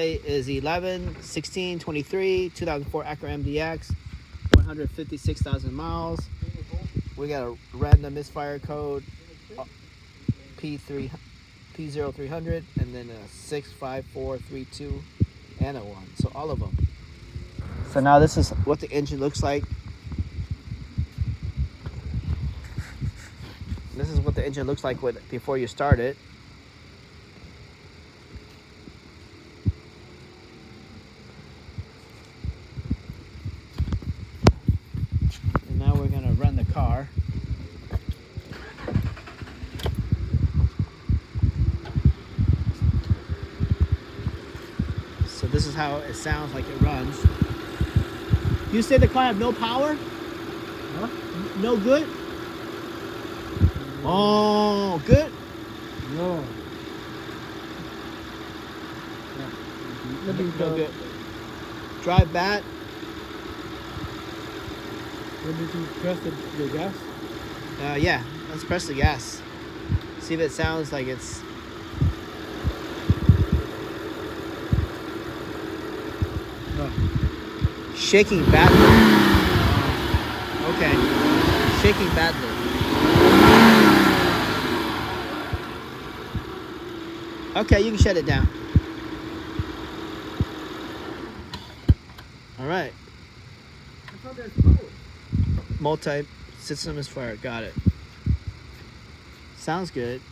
Is 11/16/23 2004 Acura MDX, 156,000 miles. We got a random misfire code P0300 and then a 65432 and a 1. So all of them. So now this is what the engine looks like. This is what the engine looks like before you start it. And now we're going to run the car. So this is how it sounds like it runs. You say the car have no power? Huh? No good? Oh, good? No. No good. Drive bad? When did you press the gas? Yeah, let's press the gas. See if it sounds like it's... No. Shaking badly. Okay. Shaking badly. Okay, you can shut it down. All right. I thought there's power. Multi-system is fire. Got it. Sounds good.